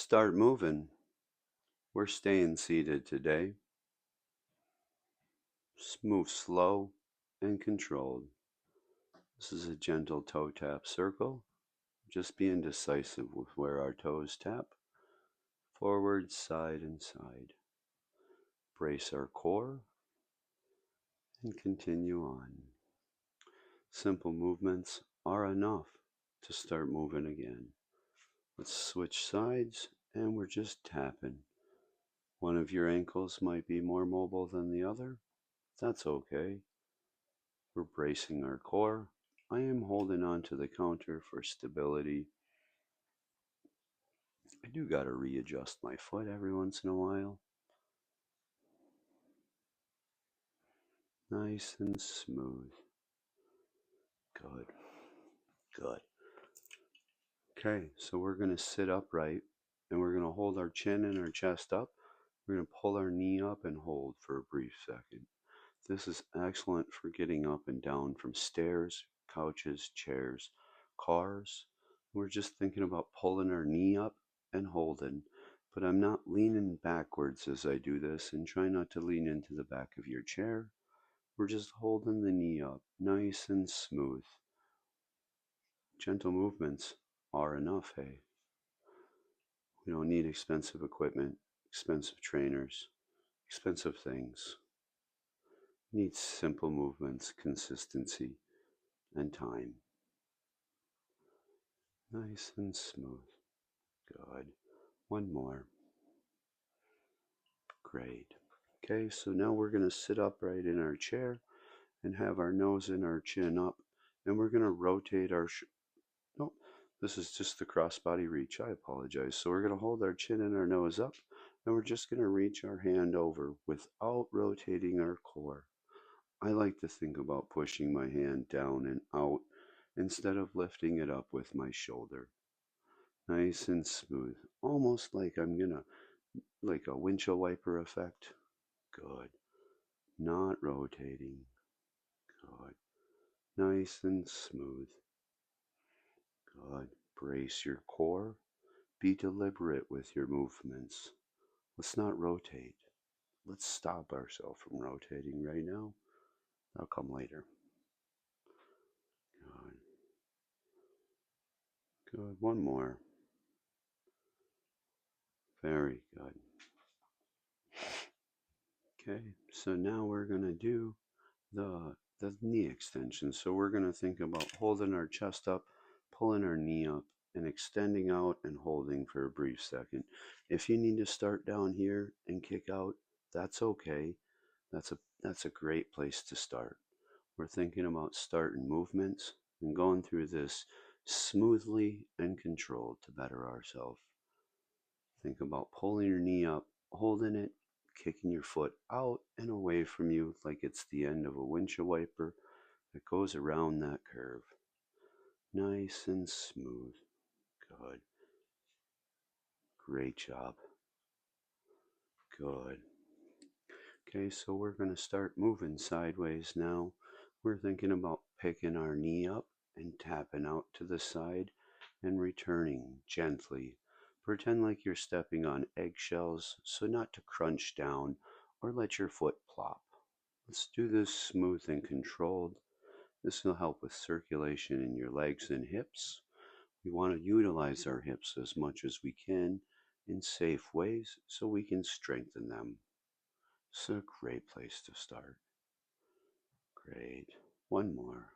start moving. We're staying seated today. Move slow and controlled. This is a gentle toe tap circle. Just being decisive with where our toes tap. Forward, side, and side. Brace our core and continue on. Simple movements are enough to start moving again. Let's switch sides and we're just tapping. One of your ankles might be more mobile than the other. That's okay. We're bracing our core. I am holding on to the counter for stability. I do got to readjust my foot every once in a while. Nice and smooth. Good. Good. Okay, so we're going to sit upright and we're going to hold our chin and our chest up. We're going to pull our knee up and hold for a brief second. This is excellent for getting up and down from stairs, couches, chairs, cars. We're just thinking about pulling our knee up and holding, but I'm not leaning backwards as I do this, and try not to lean into the back of your chair. We're just holding the knee up, nice and smooth. Gentle movements are enough, hey? We don't need expensive equipment, expensive trainers, expensive things. We need simple movements, consistency, and time. Nice and smooth. Good. One more. Great. Okay, so now we're going to sit upright in our chair and have our nose and our chin up, and we're going to rotate our no, this is just the crossbody reach. I apologize. So we're going to hold our chin and our nose up, and we're just going to reach our hand over without rotating our core. I like to think about pushing my hand down and out instead of lifting it up with my shoulder. Nice and smooth, almost like I'm gonna, like a windshield wiper effect. Good. Not rotating. Good. Nice and smooth. Good. Brace your core. Be deliberate with your movements. Let's not rotate. Let's stop ourselves from rotating right now. That'll come later. Good. Good. One more. Very good. Okay, so now we're going to do the knee extension. So we're going to think about holding our chest up, pulling our knee up, and extending out and holding for a brief second. If you need to start down here and kick out, that's okay. That's a great place to start. We're thinking about starting movements and going through this smoothly and controlled to better ourselves. Think about pulling your knee up, holding it, kicking your foot out and away from you like it's the end of a windshield wiper that goes around that curve. Nice and smooth. Good. Great job. Good. Okay, so we're going to start moving sideways now. We're thinking about picking our knee up and tapping out to the side and returning gently. Pretend like you're stepping on eggshells, so not to crunch down or let your foot plop. Let's do this smooth and controlled. This will help with circulation in your legs and hips. We want to utilize our hips as much as we can in safe ways so we can strengthen them. It's a great place to start. Great. One more.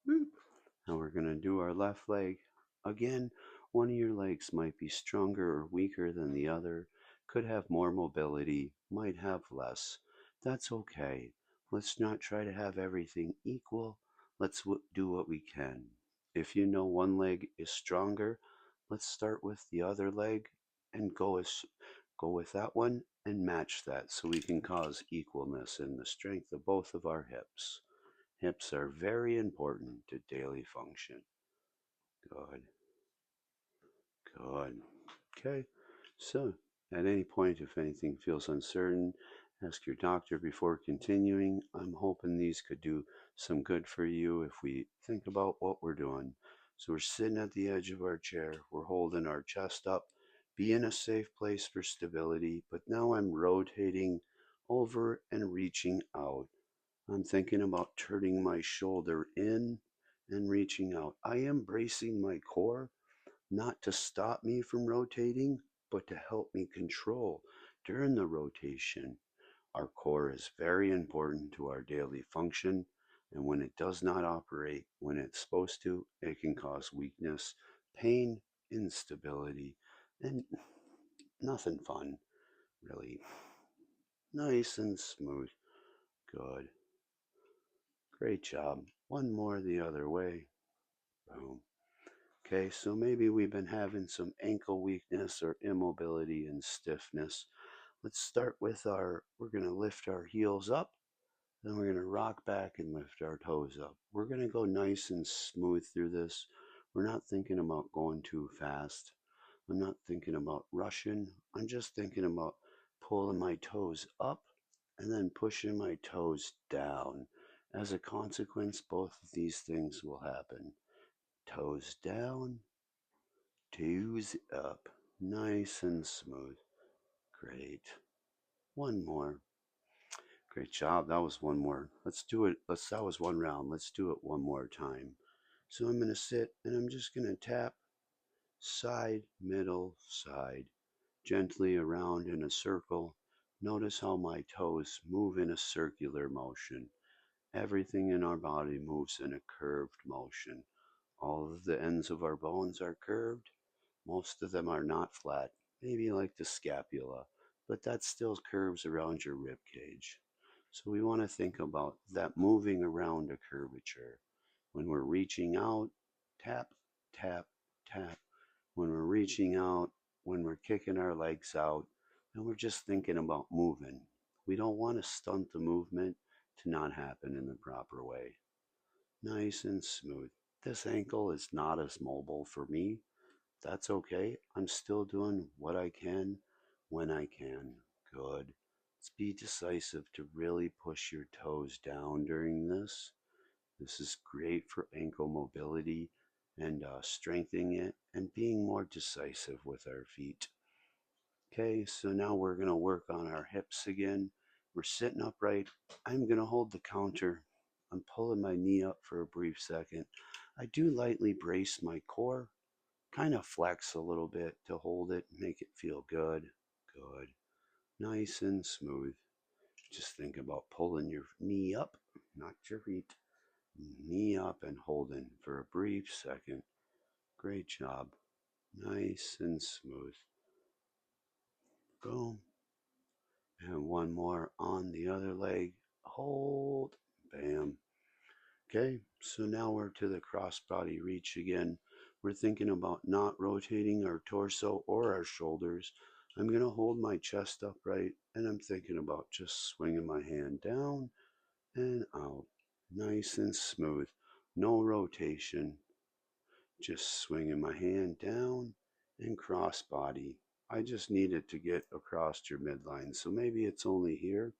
Now we're going to do our left leg. Again, one of your legs might be stronger or weaker than the other, could have more mobility, might have less. That's okay. Let's not try to have everything equal. Let's do what we can. If you know one leg is stronger, let's start with the other leg and go with that one and match that so we can cause equalness in the strength of both of our hips. Hips are very important to daily function. Good. Good. Okay. So, at any point, if anything feels uncertain, ask your doctor before continuing. I'm hoping these could do some good for you if we think about what we're doing. So we're sitting at the edge of our chair. We're holding our chest up, be in a safe place for stability. But now I'm rotating over and reaching out. I'm thinking about turning my shoulder in and reaching out. I am bracing my core, not to stop me from rotating, but to help me control during the rotation. Our core is very important to our daily function, and when it does not operate when it's supposed to, it can cause weakness, pain, instability, and nothing fun, really. Nice and smooth. Good. Great job. One more the other way. Boom. Okay, so maybe we've been having some ankle weakness or immobility and stiffness. Let's start with we're going to lift our heels up. Then we're going to rock back and lift our toes up. We're going to go nice and smooth through this. We're not thinking about going too fast. I'm not thinking about rushing. I'm just thinking about pulling my toes up and then pushing my toes down. As a consequence, both of these things will happen. Toes down, toes up. Nice and smooth. Great. One more. Great job. That was one more. Let's do it. That was one round. Let's do it one more time. So I'm going to sit and I'm just going to tap side, middle, side, gently around in a circle. Notice how my toes move in a circular motion. Everything in our body moves in a curved motion. All of the ends of our bones are curved. Most of them are not flat, maybe like the scapula, but that still curves around your rib cage. So we want to think about that moving around a curvature. When we're reaching out, tap, tap, tap. When we're reaching out, when we're kicking our legs out, and we're just thinking about moving. We don't want to stunt the movement to not happen in the proper way. Nice and smooth. This ankle is not as mobile for me. That's okay. I'm still doing what I can when I can. Good. Let's be decisive to really push your toes down during this. This is great for ankle mobility and strengthening it and being more decisive with our feet. Okay, so now we're going to work on our hips again. We're sitting upright. I'm going to hold the counter. I'm pulling my knee up for a brief second. I do lightly brace my core, kind of flex a little bit to hold it, make it feel good. Good. Nice and smooth. Just think about pulling your knee up, not your feet. Knee up and holding for a brief second. Great job. Nice and smooth. Boom. And one more on the other leg. Hold. Bam. Okay, so now we're to the crossbody reach again. We're thinking about not rotating our torso or our shoulders. I'm going to hold my chest upright and I'm thinking about just swinging my hand down and out. Nice and smooth. No rotation. Just swinging my hand down and crossbody. I just need it to get across your midline. So maybe it's only here.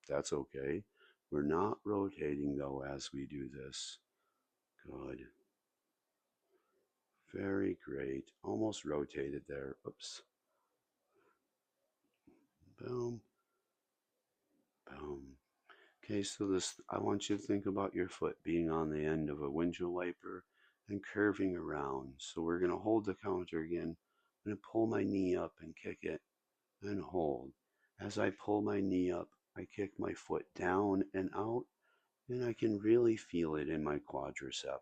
That's okay. We're not rotating though as we do this. Good. Very great. Almost rotated there. Oops. Boom. Boom. Okay, so this, I want you to think about your foot being on the end of a windshield wiper and curving around. So we're going to hold the counter again. I'm going to pull my knee up and kick it and hold. As I pull my knee up, I kick my foot down and out, and I can really feel it in my quadricep.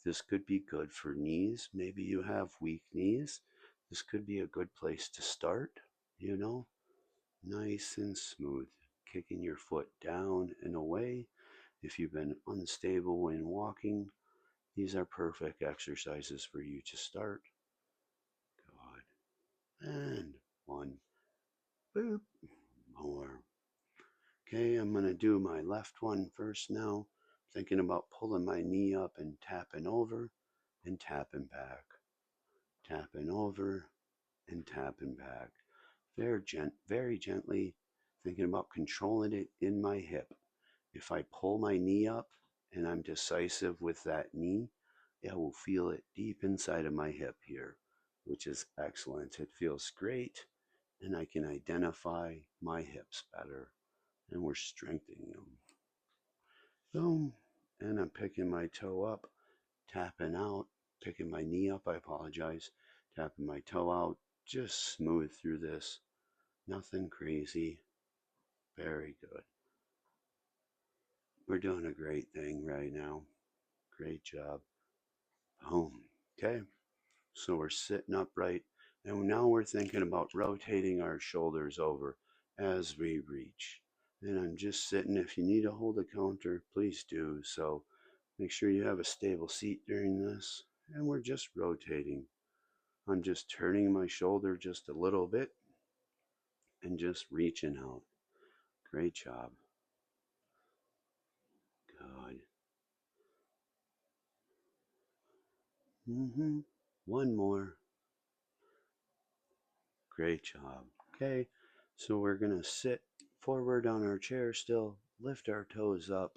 This could be good for knees. Maybe you have weak knees. This could be a good place to start, you know, nice and smooth. Kicking your foot down and away. If you've been unstable when walking, these are perfect exercises for you to start. Good. And one. Boop. More. Okay, I'm going to do my left one first now. Thinking about pulling my knee up and tapping over and tapping back. Tapping over and tapping back. Very gently, thinking about controlling it in my hip. If I pull my knee up and I'm decisive with that knee, I will feel it deep inside of my hip here, which is excellent. It feels great, and I can identify my hips better, and we're strengthening them. Boom. And I'm picking my toe up, tapping out, picking my knee up, I apologize, tapping my toe out, just smooth through this. Nothing crazy. Very good. We're doing a great thing right now. Great job. Boom. Okay. So we're sitting upright, and now we're thinking about rotating our shoulders over as we reach. And I'm just sitting. If you need to hold a counter, please do. So make sure you have a stable seat during this. And we're just rotating. I'm just turning my shoulder just a little bit and just reaching out. Great job. Good. One more. Great job. Okay, so we're going to sit forward on our chair still, lift our toes up,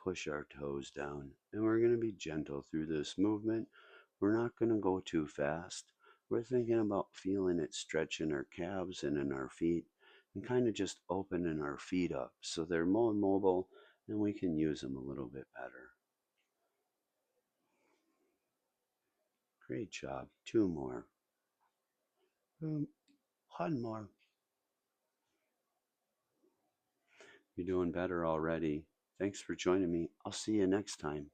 push our toes down, and we're going to be gentle through this movement. We're not going to go too fast. We're thinking about feeling it stretch in our calves and in our feet, and kind of just opening our feet up so they're more mobile and we can use them a little bit better. Great job. Two more. One more. You're doing better already. Thanks for joining me. I'll see you next time.